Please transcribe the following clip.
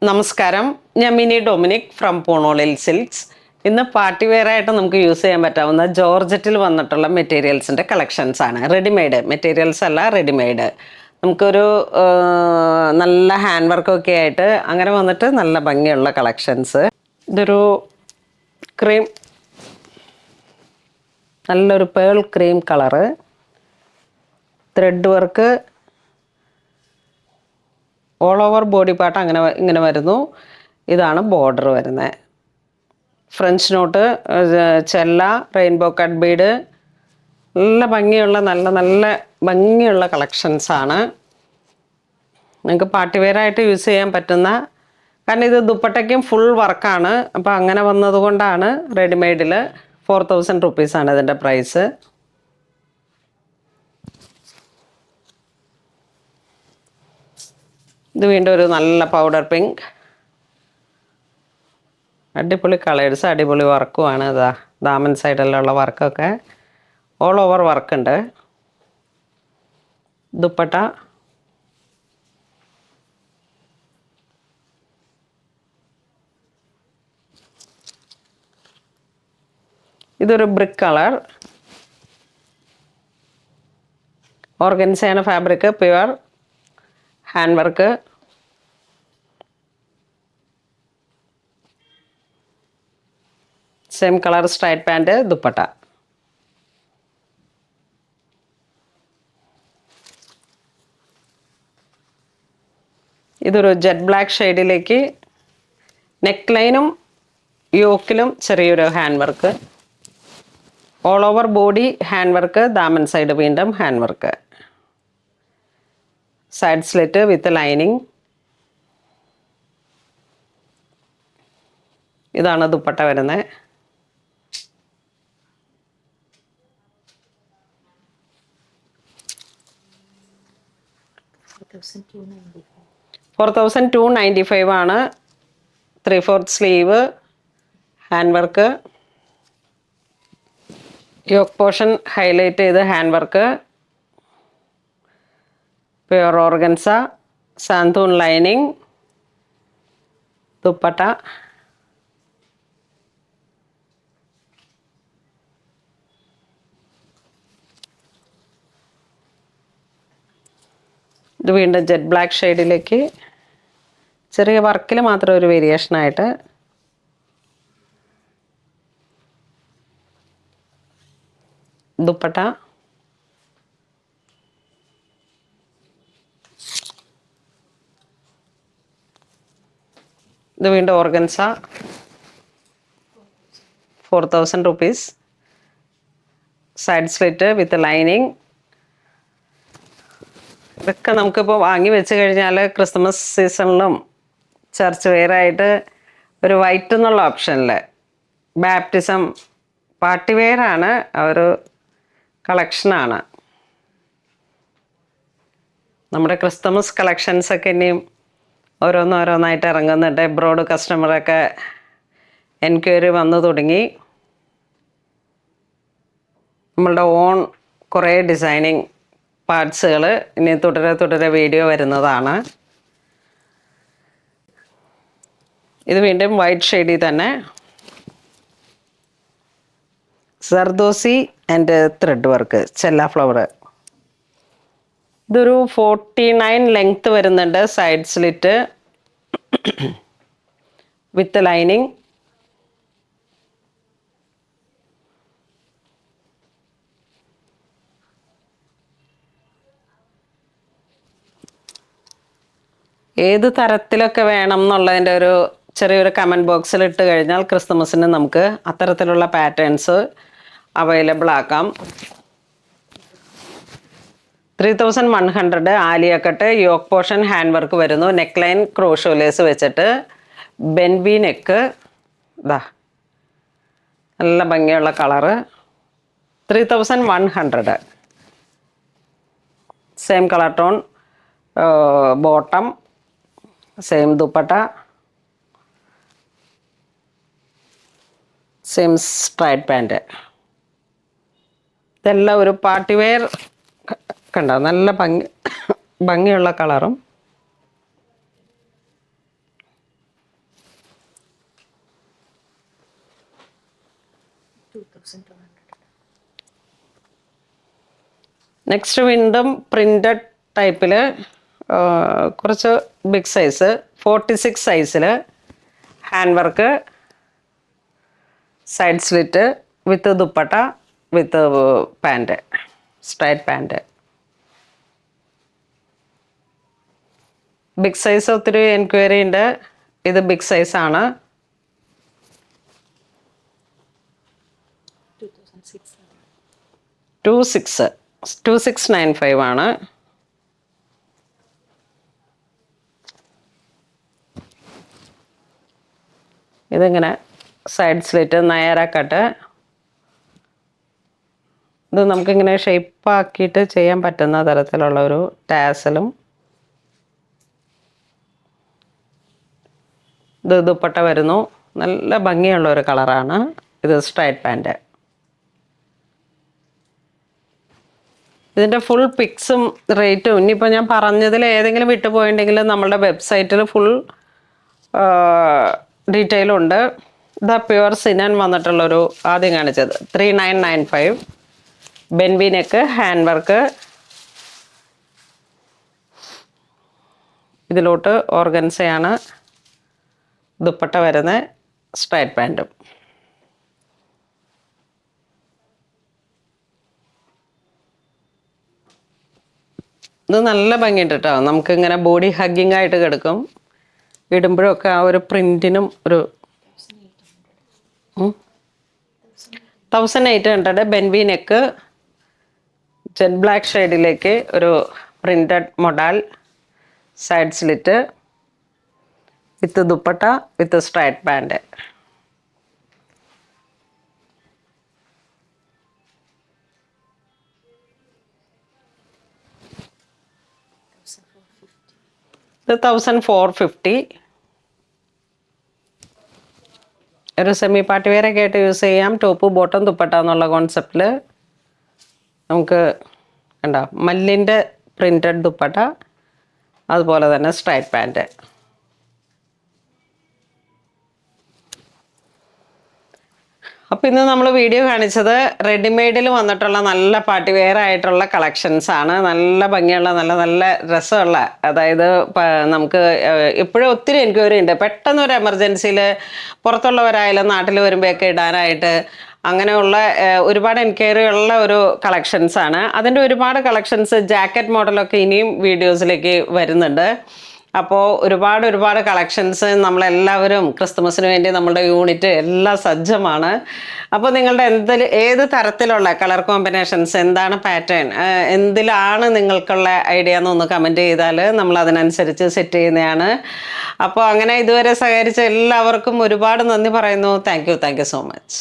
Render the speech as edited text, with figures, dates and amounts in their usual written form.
നമസ്കാരം, ഞാൻ mini Dominic from പൂണോളിൽ silks. ഇന്ന് പാർട്ടി വെയർ ആയിട്ട് നമുക്ക് യൂസ് ചെയ്യാൻ പറ്റാവുന്ന ജോർജറ്റിൽ വന്നിട്ടുള്ള മെറ്റീരിയൽസിൻ്റെ കളക്ഷൻസ് ആണ്. റെഡിമെയ്ഡ് മെറ്റീരിയൽസ് അല്ല, റെഡിമെയ്ഡ്. നമുക്കൊരു നല്ല ഹാൻഡ് വർക്കൊക്കെ ആയിട്ട് അങ്ങനെ വന്നിട്ട് നല്ല ഭംഗിയുള്ള കളക്ഷൻസ്. ഇതൊരു ക്രീം, നല്ലൊരു pearl cream colour, thread work, all over body part അങ്ങനെ ഇങ്ങനെ വരുന്നു. ഇതാണ് ബോർഡർ വരുന്നത്. ഫ്രഞ്ച് നോട്ട്, ചെല്ല, റെയിൻബോ കട്ട് ബീഡ്, നല്ല ഭംഗിയുള്ള നല്ല ഭംഗിയുള്ള കളക്ഷൻസാണ്. നിങ്ങൾക്ക് പാർട്ടി വെയർ ആയിട്ട് യൂസ് ചെയ്യാൻ പറ്റുന്ന, കാരണം ഇത് ദുപ്പട്ടയ്ക്കും ഫുൾ വർക്കാണ്. അപ്പോൾ അങ്ങനെ വന്നതുകൊണ്ടാണ് റെഡിമെയ്ഡിൽ 4000 റുപ്പീസാണ് ഇതിൻ്റെ പ്രൈസ്. ഇത് വീണ്ടും ഒരു നല്ല പൗഡർ പിങ്ക്, അടിപൊളി കളേഴ്സ്, അടിപൊളി വർക്കുമാണ്. ഇതാ ദാമൻ സൈഡിലുള്ള വർക്കൊക്കെ ഓൾ ഓവർ വർക്കുണ്ട്. ദുപ്പട്ട, ഇതൊരു ബ്രിക്ക് കളർ, ഓർഗൻസയാണ് fabric, pure hand work. Same colour straight pant, dupatta. ഇതൊരു ജെറ്റ് ബ്ലാക്ക് ഷെയ്ഡിലേക്ക് നെക്ക് ലൈനും യോക്കിലും ചെറിയൊരു hand work, all over body hand work, ദാമൻ സൈഡ് വീണ്ടും hand work, side slit with lining. ഇതാണ് ദുപ്പട്ട വരുന്നത്. $4,295 ആണ്. 3/4 sleeve, hand work, yoke portion highlight ചെയ്ത് ഹാൻഡ് വർക്ക്, പ്യുവർ ഓർഗൻസ, സാന്തൂൺ ലൈനിങ്, ദുപ്പട്ട. ഇത് വീണ്ടും ജെറ്റ് ബ്ലാക്ക് ഷെയ്ഡിലേക്ക് ചെറിയ വർക്കിൽ മാത്രം ഒരു വേരിയേഷനായിട്ട്. ദുപ്പട്ട, ഇത് വീണ്ടും organza, 4000 rupees, side slit with lining. ഇതൊക്കെ നമുക്കിപ്പോൾ വാങ്ങി വെച്ച് കഴിഞ്ഞാൽ ക്രിസ്മസ് സീസണിലും ചർച്ച് വെയറായിട്ട് ഒരു വൈറ്റ് എന്നുള്ള ഓപ്ഷനിൽ ബാപ്റ്റിസം പാർട്ടി വെയറാണ്, ഒരു കളക്ഷനാണ്. നമ്മുടെ ക്രിസ്മസ് കളക്ഷൻസൊക്കെ ഇനിയും ഓരോന്നോരോന്നായിട്ട് ഇറങ്ങുന്നുണ്ട്. എബ്രോഡ് കസ്റ്റമറൊക്കെ എൻക്വയറി വന്നു തുടങ്ങി. നമ്മളുടെ ഓൺ കുറേ ഡിസൈനിങ് പാർട്സുകൾ ഇനി തുടരെ വീഡിയോ വരുന്നതാണ്. ഇത് വീണ്ടും വൈറ്റ് ഷെയ്ഡിൽ തന്നെ സർദോസി ആൻഡ് ത്രെഡ് വർക്ക്, ചെല്ല ഫ്ലവർ. ഇതൊരു 49 ലെങ്ത് വരുന്നുണ്ട്, സൈഡ് സ്ലിറ്റ് വിത്ത് ലൈനിങ്. ഏത് തരത്തിലൊക്കെ വേണം എന്നുള്ളതിൻ്റെ ഒരു ചെറിയൊരു കമൻറ്റ് ബോക്സിൽ ഇട്ട് കഴിഞ്ഞാൽ ക്രിസ്മസിന് നമുക്ക് അത്തരത്തിലുള്ള പാറ്റേൺസ് അവൈലബിൾ ആക്കാം. 3100 Alia cut, yoke portion hand work വരുന്നു, നെക്ക് ലൈൻ ക്രോഷോ ലേസ് വെച്ചിട്ട് ബെൻബി നെക്ക്. ഇതാ നല്ല ഭംഗിയുള്ള colour, 3100. Same colour tone bottom, same dupatta, same straight pant. ഇതെല്ലാം ഒരു പാർട്ടി വെയർ കണ്ടോ, നല്ല ഭംഗിയുള്ള കളറും നെക്സ്റ്റ് വീണ്ടും പ്രിൻറ്റഡ് ടൈപ്പിൽ കുറച്ച് ബിഗ് സൈസ് 46 സൈസിൽ hand work, side slit with dupatta with pant, straight pant. Big size ഒത്തിരി എൻക്വയറി ഉണ്ട്. ഇത് ബിഗ് സൈസാണ്. 2695 ആണ്. ഇതിങ്ങനെ സൈഡ് സ്ലിറ്റ് നയറ കട്ട്. ഇത് നമുക്കിങ്ങനെ ഷേപ്പാക്കിയിട്ട് ചെയ്യാൻ പറ്റുന്ന തരത്തിലുള്ള ഒരു ടാസലും. ഇത് ദുപ്പട്ട വരുന്നു. നല്ല ഭംഗിയുള്ള ഒരു കളറാണ്. ഇത് സ്ട്രൈറ്റ് പാൻറ്. ഇതിൻ്റെ ഫുൾ പിക്സും റേറ്റും ഇനിയിപ്പോൾ ഞാൻ പറഞ്ഞതിൽ ഏതെങ്കിലും വിട്ടുപോയിട്ടുണ്ടെങ്കിൽ നമ്മളുടെ വെബ്സൈറ്റിൽ ഫുൾ ഡീറ്റെയിൽ ഉണ്ട്. ഇത് പ്യുവർ സിനൻ വന്നിട്ടുള്ളൊരു ആദ്യം കാണിച്ചത് 3995. ബെൻബി നെക്ക്, ഹാൻഡ് വർക്ക്. ഇതിലോട്ട് ഓർഗൻസയാണ് ദുപ്പട്ട വരുന്നത്, സ്ട്രൈറ്റ് പാൻറ്റും. ഇത് നല്ല ഭംഗിയുണ്ട് കേട്ടോ. നമുക്കിങ്ങനെ ബോഡി ഹഗ്ഗിങ് ആയിട്ട് കിടക്കും. ഇടുമ്പോഴൊക്കെ ആ ഒരു പ്രിൻറ്റിനും ഒരു 1800. ബെൻബി നെക്ക്, ജെറ്റ് ബ്ലാക്ക് ഷെയ്ഡിലേക്ക് ഒരു printed modal, side slit with dupatta with straight pant. ഇത് 1450. ഒരു സെമി പാർട്ടി വെയറൊക്കെ ആയിട്ട് യൂസ് ചെയ്യാം. ടോപ്പ് ബോട്ടം ദുപ്പട്ട എന്നുള്ള കോൺസെപ്റ്റിൽ നമുക്ക് കണ്ടോ മല്ലിൻ്റെ പ്രിൻറ്റഡ് ദുപ്പട്ട, അതുപോലെ തന്നെ സ്ട്രൈറ്റ് പാൻറ്. അപ്പോൾ ഇന്ന് നമ്മൾ വീഡിയോ കാണിച്ചത് റെഡിമെയ്ഡിൽ വന്നിട്ടുള്ള നല്ല പാർട്ടി വെയർ ആയിട്ടുള്ള കളക്ഷൻസ് ആണ്. നല്ല ഭംഗിയുള്ള നല്ല നല്ല രസമുള്ള, അതായത് നമുക്ക് ഇപ്പോഴും ഒത്തിരി എൻക്വയറി ഉണ്ട്. പെട്ടെന്നൊരു എമർജൻസിയിൽ പുറത്തുള്ളവരായാലും നാട്ടിൽ വരുമ്പോഴൊക്കെ ഇടാനായിട്ട് അങ്ങനെയുള്ള ഒരുപാട് എൻക്വയറി ഉള്ള ഒരു കളക്ഷൻസ് ആണ്. അതിൻ്റെ ഒരുപാട് കളക്ഷൻസ് ജാക്കറ്റ് മോഡലൊക്കെ ഇനിയും വീഡിയോസിലേക്ക് വരുന്നുണ്ട്. അപ്പോൾ ഒരുപാട് കളക്ഷൻസ് നമ്മളെല്ലാവരും ക്രിസ്തുമസിന് വേണ്ടി നമ്മളുടെ യൂണിറ്റ് എല്ലാം സജ്ജമാണ്. അപ്പോൾ നിങ്ങളുടെ ഏത് തരത്തിലുള്ള കളർ കോമ്പിനേഷൻസ്, എന്താണ് പാറ്റേൺ, എന്തിലാണ് നിങ്ങൾക്കുള്ള ഐഡിയ എന്നൊന്ന് കമൻറ്റ് ചെയ്താൽ നമ്മൾ അതിനനുസരിച്ച് സെറ്റ് ചെയ്യുന്നതാണ്. അപ്പോൾ അങ്ങനെ ഇതുവരെ സഹകരിച്ച എല്ലാവർക്കും ഒരുപാട് നന്ദി പറയുന്നു. Thank you so much.